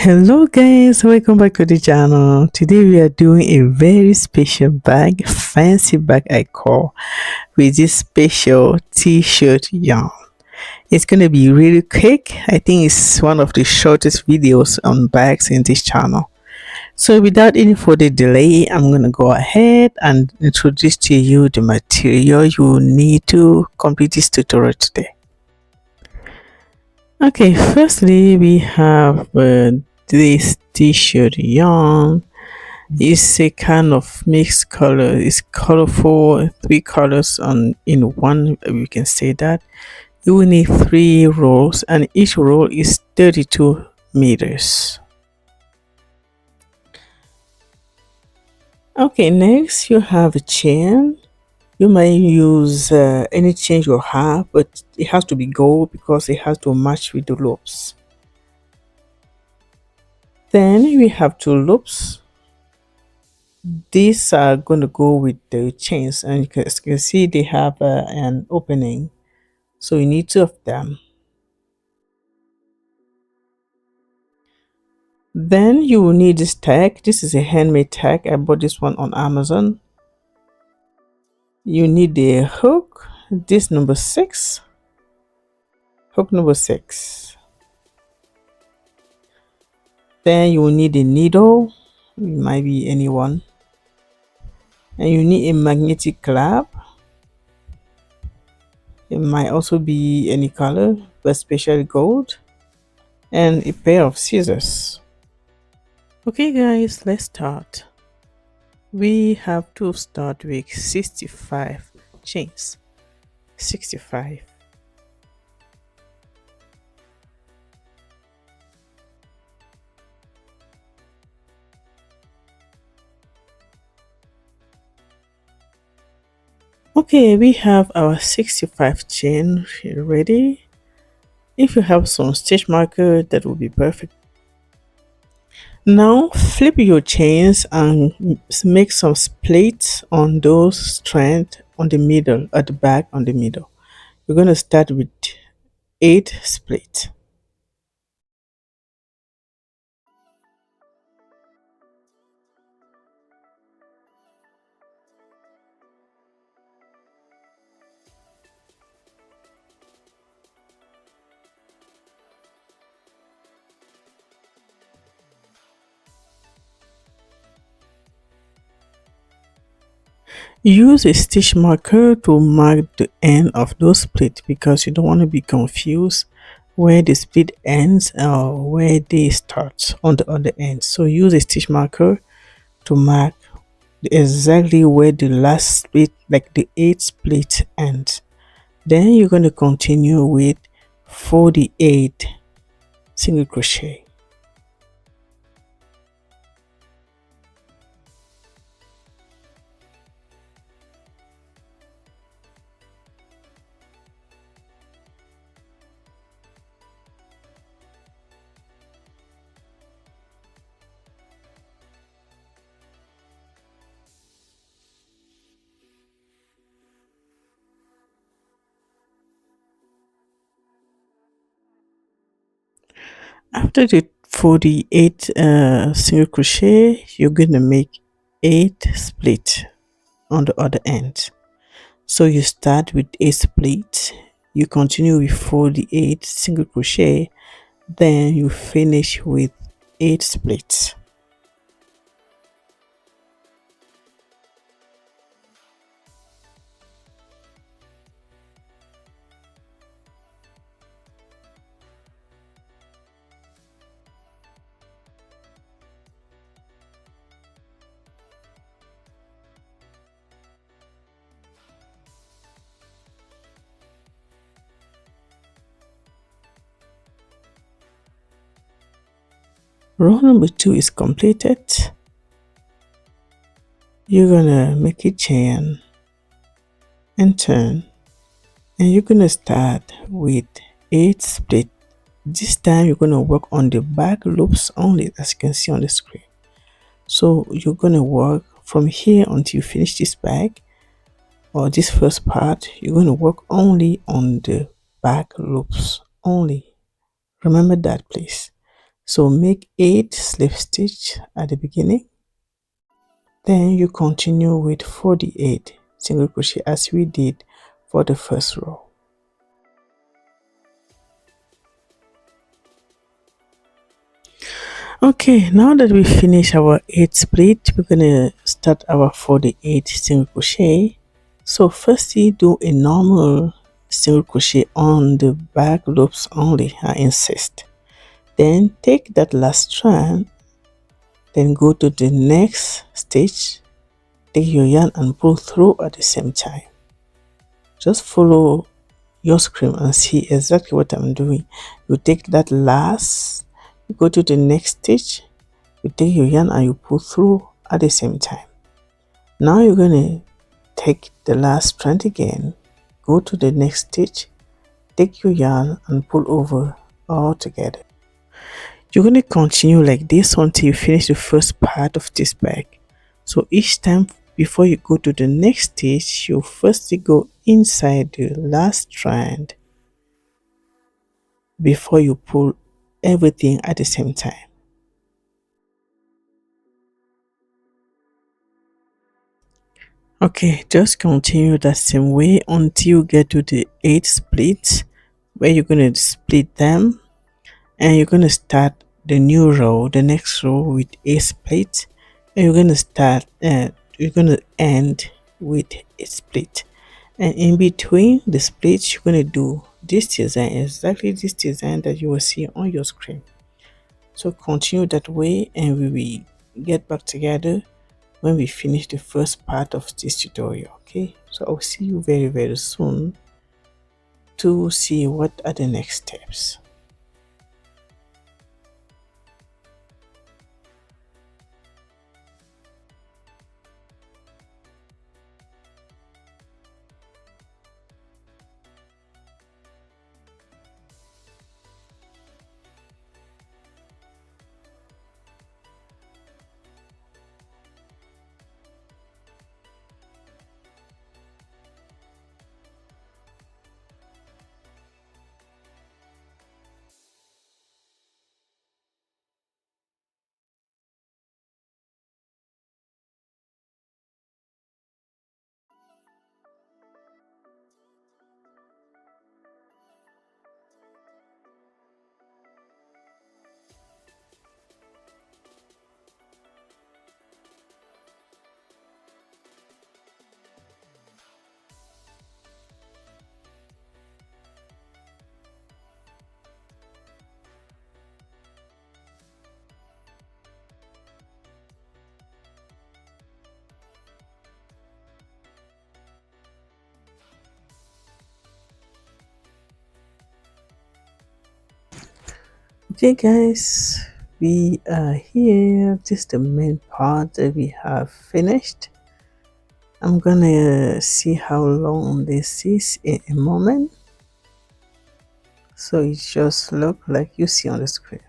Hello guys, welcome back to the channel. Today we are doing a very special bag, fancy bag I call, with this special t-shirt yarn. It's gonna be really quick. I think it's one of the shortest videos on bags in this channel. So without any further delay, I'm gonna go ahead and introduce to you the material you need to complete this tutorial today. Okay, firstly we have this t-shirt yarn. It's a kind of mixed color. It's colorful, three colors on in one. We can say that you will need 3 rolls, and each roll is 32 meters. Okay, next you have a chain. You may use any chain you have, but it has to be gold because it has to match with the loops. Then we have 2 loops. These are going to go with the chains, and as you can see they have an opening, so you need 2 of them. Then you will need this tag. This is a handmade tag. I bought this one on Amazon. You need the hook, this number 6, hook number 6. Then you will need a needle, it might be anyone, and you need a magnetic clamp. It might also be any color, but especially gold, and a pair of scissors. Okay guys, let's start. We have to start with 65 chains. 65. Okay, we have our 65 chain ready. If you have some stitch marker, that will be perfect. Now flip your chains and make some splits on those strands on the middle, at the back on the middle. We're going to start with 8 splits. Use a stitch marker to mark the end of those splits because you don't want to be confused where the split ends or where they start on the other end. So use a stitch marker to mark exactly where the last split, like the 8 split ends. Then you're going to continue with 48 single crochet. After the 48 single crochet, you're going to make 8 split on the other end. So you start with 8 split, you continue with 48 single crochet, then you finish with 8 splits. Row number 2 is completed. You're gonna make a chain and turn, and you're gonna start with 8 split. This time you're gonna work on the back loops only, as you can see on the screen. So you're gonna work from here until you finish this bag, or this first part. You're gonna work only on the back loops only. Remember that, please. So make 8 slip stitch at the beginning, then you continue with 48 single crochet as we did for the first row. Okay, now that we finish our 8 split, we're gonna start our 48 single crochet. So firstly, do a normal single crochet on the back loops only, I insist. Then take that last strand, then go to the next stitch, take your yarn and pull through at the same time. Just follow your screen and see exactly what I'm doing. You take that last, you go to the next stitch, you take your yarn and you pull through at the same time. Now you're going to take the last strand again, go to the next stitch, take your yarn and pull over all together. You're going to continue like this until you finish the first part of this bag. So each time before you go to the next stitch, you firstly go inside the last strand before you pull everything at the same time. Okay, just continue that same way until you get to the 8 splits where you're going to split them, and you're going to start the new row, the next row with 8 splits, and you're going to end with a split. And in between the splits, you're going to do this design, exactly this design that you will see on your screen. So continue that way and we will get back together when we finish the first part of this tutorial. Okay, so I'll see you very soon to see what are the next steps. Okay guys, we are here. This is the main part that we have finished. I'm gonna see how long this is in a moment, so it just look like you see on the screen.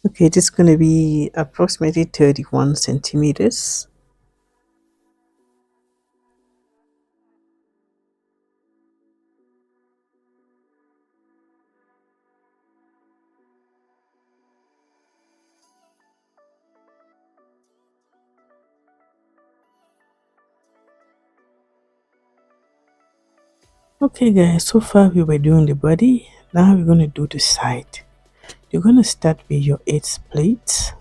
Okay, this is going to be approximately 31 centimeters. Okay guys, so far we were doing the body. Now we're going to do the side. You're going to start with your 8 splits.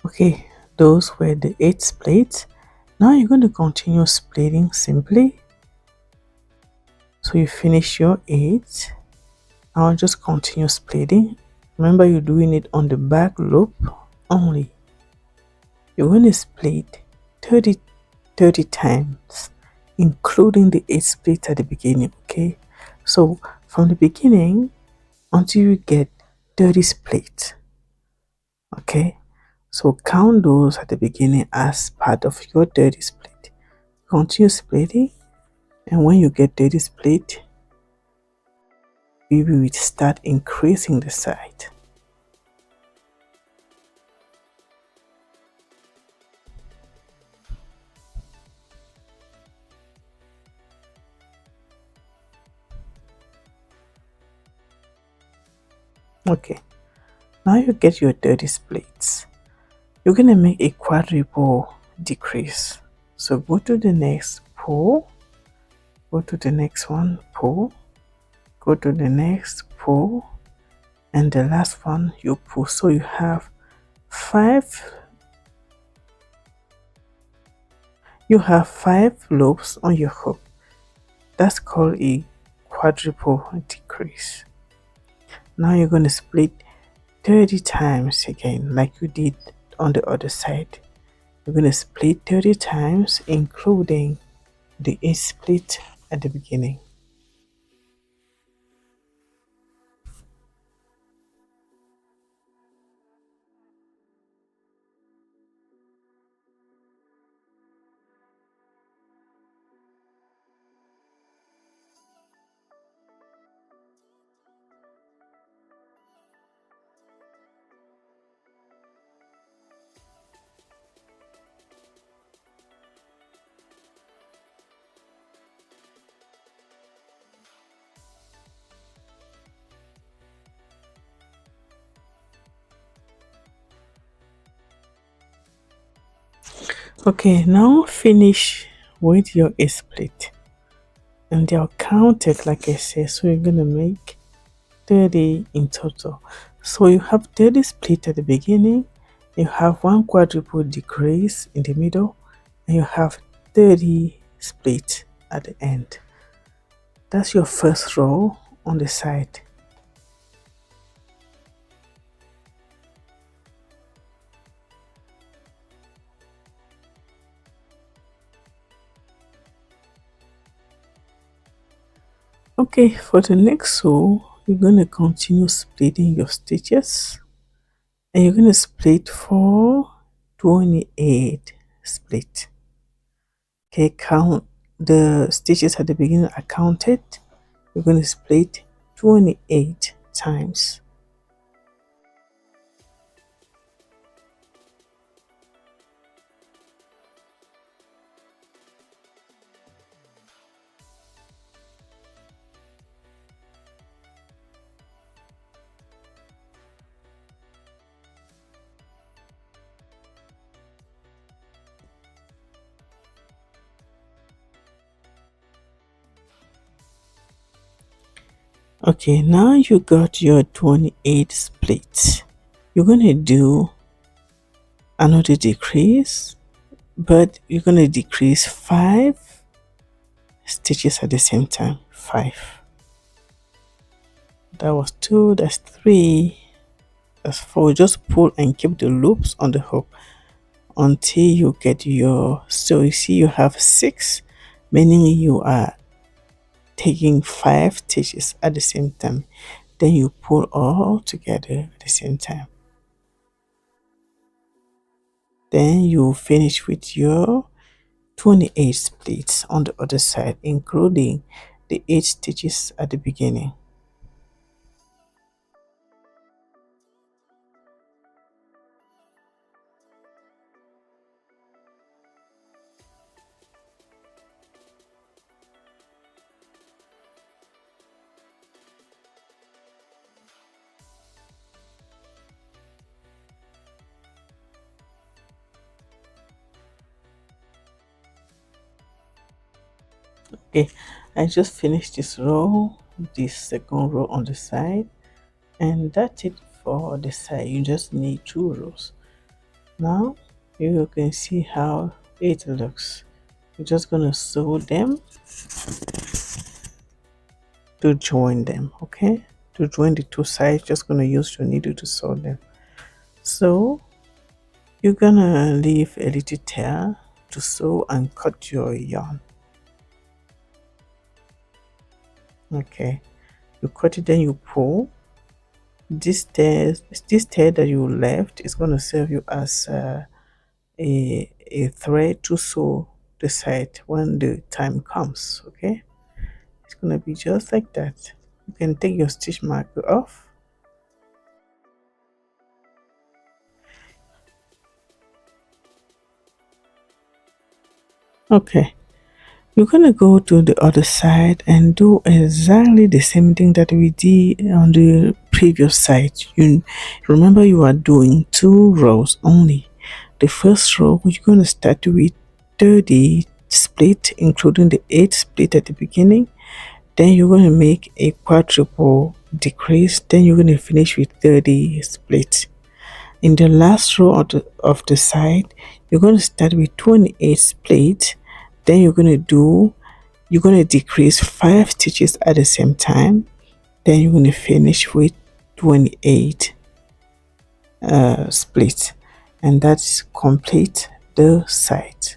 Okay, those were the 8 splits. Now you're going to continue splitting simply. So you finish your 8. Now just continue splitting. Remember, you're doing it on the back loop only. You're going to split 30 times, including the 8 split at the beginning. Okay, so from the beginning until you get 30 split. Okay, so count those at the beginning as part of your 30 split. Continue splitting, and when you get 30 split, we will start increasing the side. Okay, now you get your 30 splits. You're gonna make a quadruple decrease. So go to the next, pull, go to the next one, pull, go to the next, pull, and the last one you pull. So you have five loops on your hook. That's called a quadruple decrease. Now you're going to split 30 times again, like you did on the other side. You're going to split 30 times, including the A split at the beginning. Okay, now finish with your A split. And they are counted, like I said, so you're going to make 30 in total. So you have 30 split at the beginning, you have one quadruple decrease in the middle, and you have 30 split at the end. That's your first row on the side. Okay, for the next row, you're going to continue splitting your stitches, and you're going to split for 28 split. Okay, count the stitches at the beginning are counted. You're going to split 28 times. Okay, now you got your 28 splits. You're going to do another decrease, but you're going to decrease 5 stitches at the same time. 5. That was 2, that's 3, that's 4. Just pull and keep the loops on the hook until you get your, so you see you have 6, meaning you are taking 5 stitches at the same time. Then you pull all together at the same time. Then you finish with your 28 splits on the other side, including the 8 stitches at the beginning. Okay, I just finished this row, this second row on the side, and that's it for the side. You just need 2 rows. Now you can see how it looks. You're just gonna sew them to join them. Okay, to join the 2 sides, just gonna use your needle to sew them. So you're gonna leave a little tail to sew and cut your yarn. Okay, You cut it, then you pull. This thread that you left is going to serve you as a thread to sew the side when the time comes. Okay, it's going to be just like that. You can take your stitch marker off. Okay, you're gonna go to the other side and do exactly the same thing that we did on the previous side. You remember you are doing 2 rows only. The first row you're gonna start with 30 split, including the 8 split at the beginning. Then you're gonna make a quadruple decrease. Then you're gonna finish with 30 split. In the last row of the side, you're going to start with 28 split. Then you're going to decrease 5 stitches at the same time. Then you're going to finish with 28 split, and that's complete the side.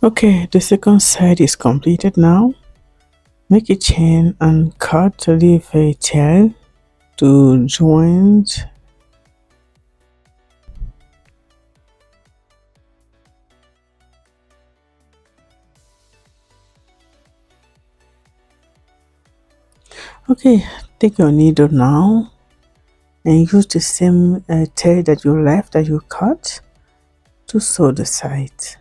Okay, the second side is completed now. Make a chain and cut to leave a tail to join. Okay, take your needle now and use the same tail that you left, that you cut, to sew the sides.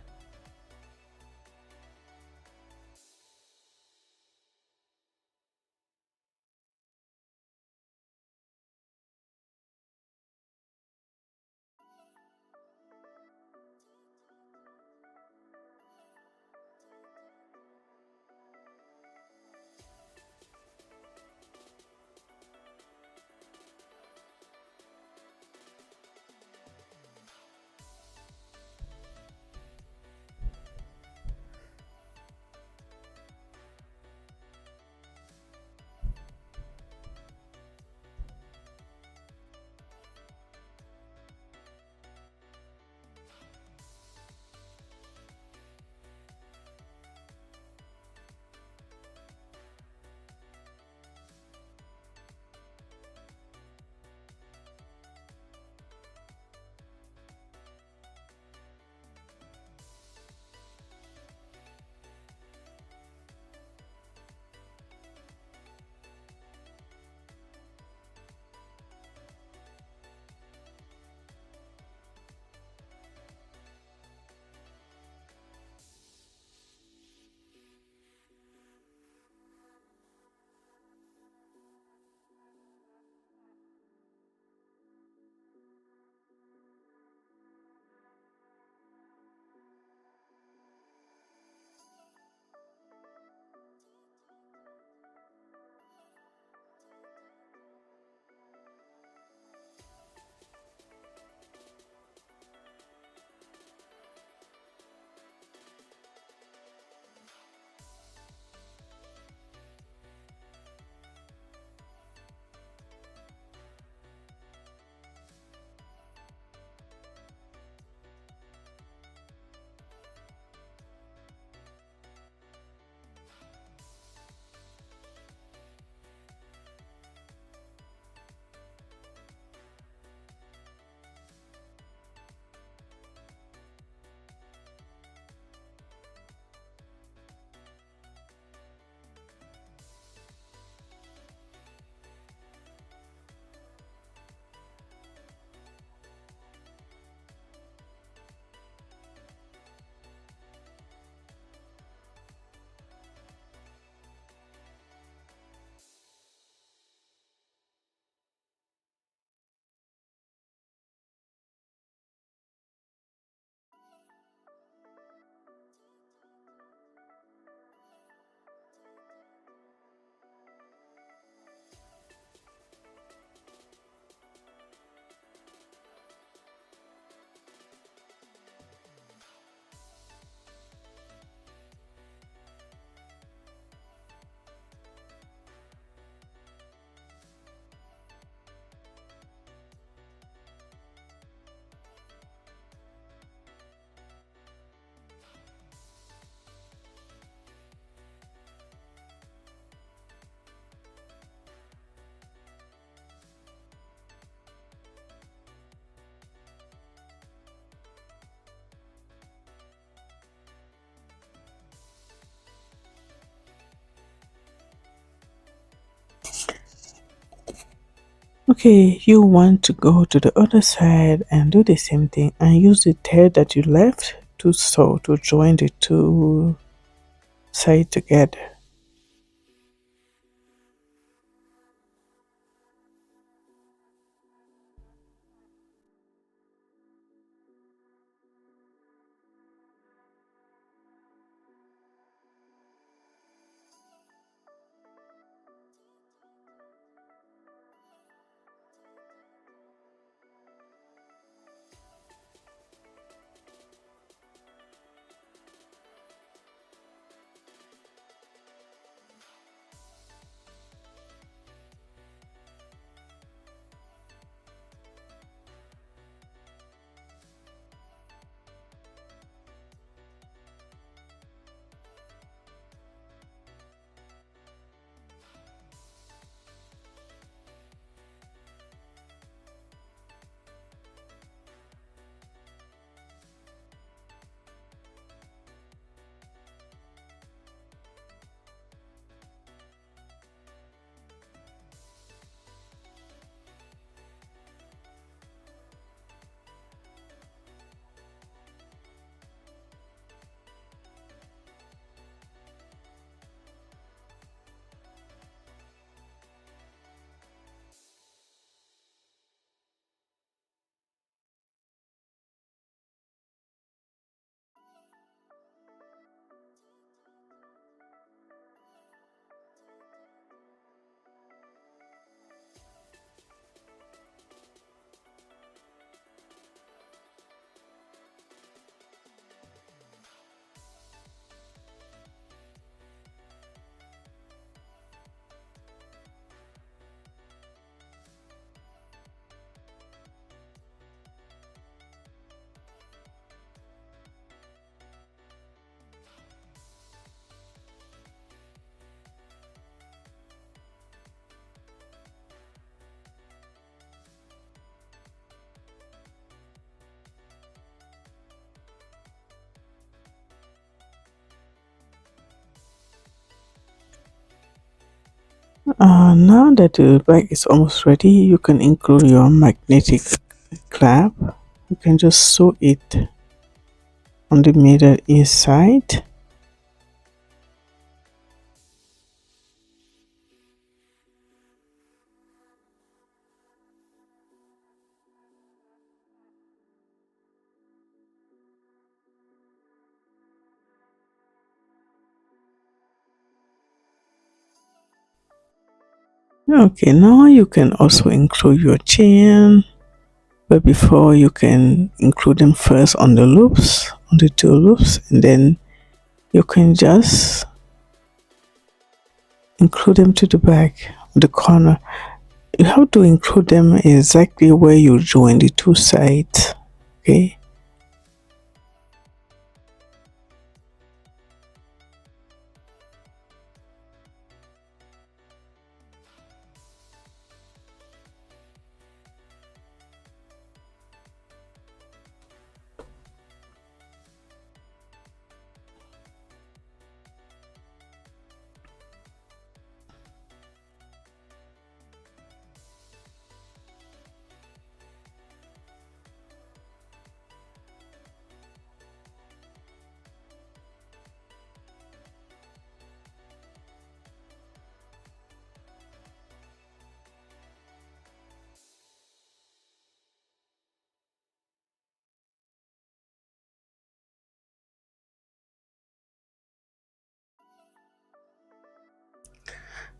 Okay, you want to go to the other side and do the same thing and use the tail that you left to sew, to join the two sides together. Now that the bag is almost ready, you can include your magnetic clamp. You can just sew it on the middle inside. Okay, now you can also include your chain, but before you can include them first on the loops, on the two loops, and then you can just include them to the back, the corner. You have to include them exactly where you join the two sides. Okay.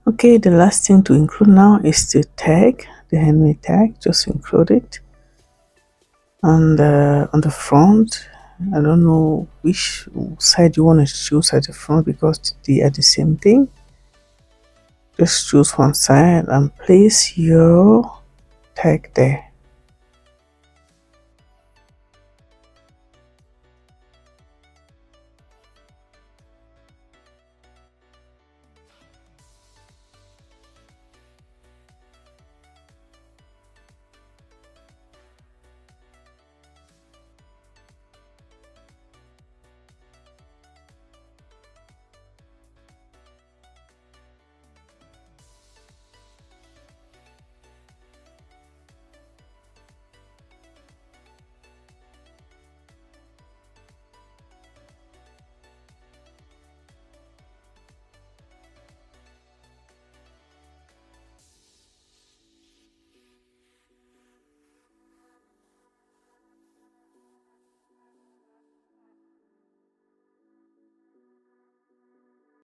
Okay, the last thing to include now is the tag, the handmade tag. Just include it on the front. I don't know which side you want to choose at the front because they are the same thing. Just choose one side and place your tag there.